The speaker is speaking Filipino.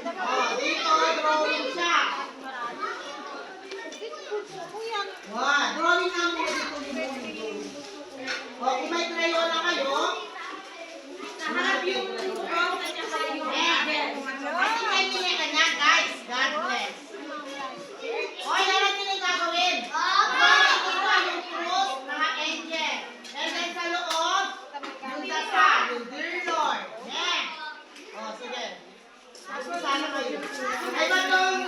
Oh, dito, drawing siya. Wow, drawing na mo dito dito. Oh, kung may crayon na kayo, naharap yung drawing na niya kayo. Kasi kayo niya kanya, guys. God bless. Oh, yan natin yung gagawin. Ito yung cross, mga angel. And then sa loob, yung dasal, yung dear Lord. Yeah. Oh, sige. Sana kayo. Ay, ba itong